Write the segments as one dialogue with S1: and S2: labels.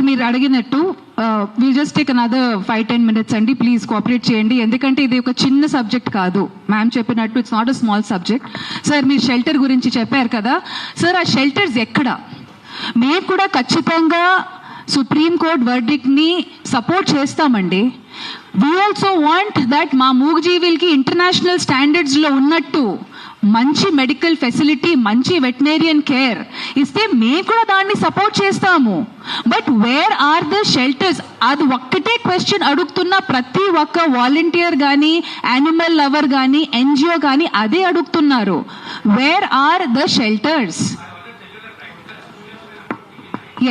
S1: మీరు అడిగినట్టు will just take another 5-10 minutes అండి, ప్లీజ్ కోఆపరేట్ చేయండి. ఎందుకంటే ఇది ఒక చిన్న సబ్జెక్ట్ కాదు, మ్యామ్ చెప్పినట్టు it's not a small subject. Sir మీరు షెల్టర్ గురించి చెప్పారు కదా సార్, ఆ షెల్టర్స్ ఎక్కడ? మేము కూడా ఖచ్చితంగా సుప్రీంకోర్టు వర్డిక్ట్ ని సపోర్ట్ చేస్తామండి. వీ ఆల్సో వాంట్ దట్ మా మూగజీవులకి ఇంటర్నేషనల్ స్టాండర్డ్స్ లో ఉన్నట్టు మంచి మెడికల్ ఫెసిలిటీ, మంచి వెటనరియన్ కేర్ ఇస్తే మేము కూడా దాన్ని సపోర్ట్ చేస్తాము. But where are the shelters? అది ఒక్కటే క్వశ్చన్ అడుగుతున్న ప్రతి ఒక్క వాలంటీర్ కానీ, యానిమల్ లవర్ కానీ, ఎన్జిఓ కానీ అదే అడుగుతున్నారు, where are the shelters?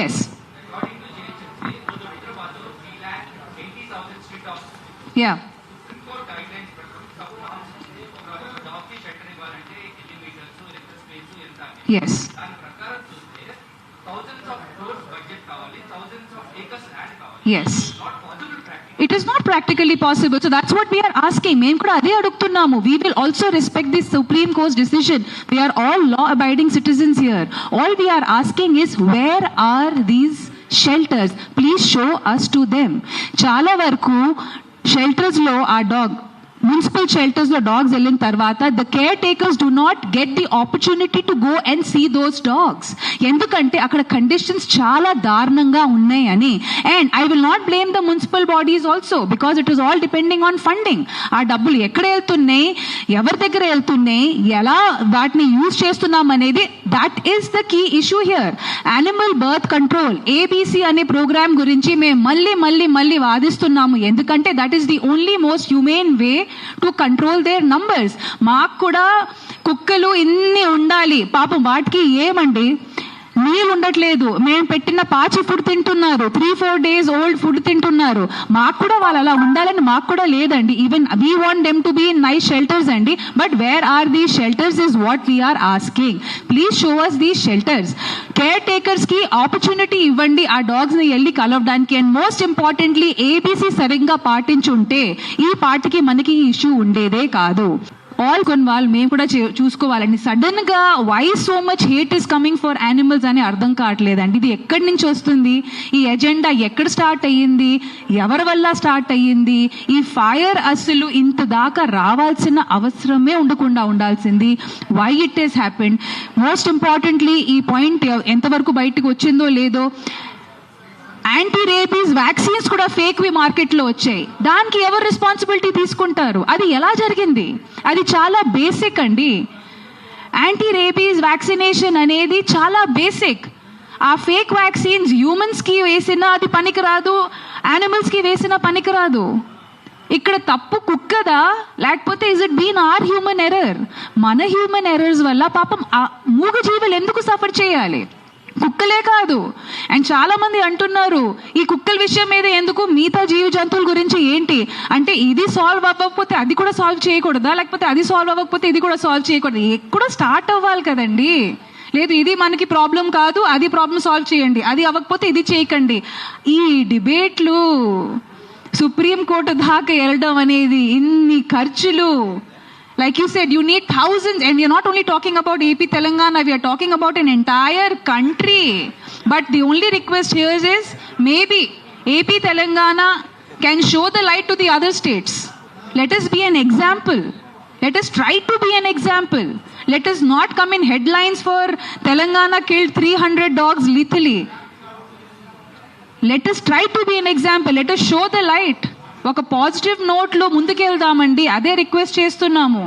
S1: Yes, yeah, yes, yes, it is not practically possible, so that's what we are asking. మేము కూడా అదే అడుగుతున్నాము. We will also respect this Supreme Court's decision. We are all law abiding citizens here. All we are asking is where are these shelters? Please show us to them. చాలా వరకు shelters లో ఆ dog, municipal shelters లో dogs వెళ్ళిన తర్వాత the caretakers do not get the opportunity to go and see those dogs. ఎందుకంటే అక్కడ conditions చాలా దారుణంగా ఉన్నాయి అని. And I will not blame the municipal bodies also, because it is all depending on funding. ఆ డబ్బులు ఎక్కడ వెళ్తున్నాయి, ఎవరి దగ్గర వెళ్తున్నాయి, ఎలా వాటిని యూజ్ చేస్తున్నాం అనేది, that is the key issue here. Animal birth control ABC అనే ప్రోగ్రామ్ గురించి మేము మళ్ళీ వాదిస్తున్నాము. ఎందుకంటే that is the only most humane way to control their numbers. మాకు కూడా కుక్కలు ఇన్ని ఉండాలి, పాపం వాటికి ఏమండి నీళ్ళు ఉండట్లేదు, మేము పెట్టిన పాచి ఫుడ్ తింటున్నారు, 3-4 days ఓల్డ్ ఫుడ్ తింటున్నారు. మాకు కూడా వాళ్ళు అలా ఉండాలని మాకు కూడా లేదండి. Even we want them to be in nice shelters అండి. But where are these shelters is what we are asking. Please show us these shelters. Care takers కి ఆపర్చునిటీ ఇవ్వండి ఆ డాగ్స్ ని వెళ్ళి కలవడానికి. అండ్ మోస్ట్ ఇంపార్టెంట్లీ ఏబీసీ సరిగ్గా పాటించుంటే ఈ పార్టీకి మనకి ఇష్యూ ఉండేదే కాదు. ఆల్ కొన్ని వాళ్ళు మేము కూడా చూసుకోవాలండి. సడన్ గా why so much hate is coming for animals అని అర్థం కావట్లేదండి. ఇది ఎక్కడి నుంచి వస్తుంది, ఈ ఎజెండా ఎక్కడ స్టార్ట్ అయ్యింది, ఎవరి వల్ల స్టార్ట్ అయ్యింది? ఈ ఫైర్ అసలు ఇంత దాకా రావాల్సిన అవసరమే ఉండకుండా ఉండాల్సింది. Why it is happened? Most importantly ఈ పాయింట్ ఎంతవరకు బయటకు వచ్చిందో లేదో, యాంటీ రేబీస్ వ్యాక్సిన్స్ కూడా ఫేక్ వి మార్కెట్లో వచ్చాయి. దానికి ఎవరు రెస్పాన్సిబిలిటీ తీసుకుంటారు? అది ఎలా జరిగింది? అది చాలా బేసిక్ అండి. యాంటీ రేబీస్ వ్యాక్సినేషన్ అనేది చాలా బేసిక్. ఆ ఫేక్ వ్యాక్సిన్స్ హ్యూమన్స్కి వేసినా అది పనికిరాదు, యానిమల్స్కి వేసినా పనికిరాదు. ఇక్కడ తప్పు కుక్కదా, లేకపోతే is it been or human error? మన హ్యూమన్ ఎర్రర్స్ వల్ల పాపం మూగజీవులు ఎందుకు సఫర్ చేయాలి? కుక్కలే కాదు. అండ్ చాలా మంది అంటున్నారు ఈ కుక్కల విషయం మీద ఎందుకు, మిగతా జీవ జంతువుల గురించి ఏంటి అంటే, ఇది సాల్వ్ అవ్వకపోతే అది కూడా సాల్వ్ చేయకూడదా, లేకపోతే అది సాల్వ్ అవ్వకపోతే ఇది కూడా సాల్వ్ చేయకూడదు? ఎక్కడో స్టార్ట్ అవ్వాలి కదండి. లేదు ఇది మనకి ప్రాబ్లం కాదు, అది ప్రాబ్లం సాల్వ్ చేయండి, అది అవ్వకపోతే ఇది చేయకండి. ఈ డిబేట్లు సుప్రీంకోర్టు దాకా వెళ్ళడం అనేది, ఇన్ని ఖర్చులు, like you said, you need thousands, and we are not only talking about AP Telangana, we are talking about an entire country. But the only request here is maybe AP Telangana can show the light to the other states. Let us be an example. Let us try to be an example. Let us not come in headlines for Telangana killed 300 dogs lethally. Let us try to be an example. Let us show the light. ఒక positive నోట్లో ముందుకెళ్దామండి, అదే request చేస్తున్నాము.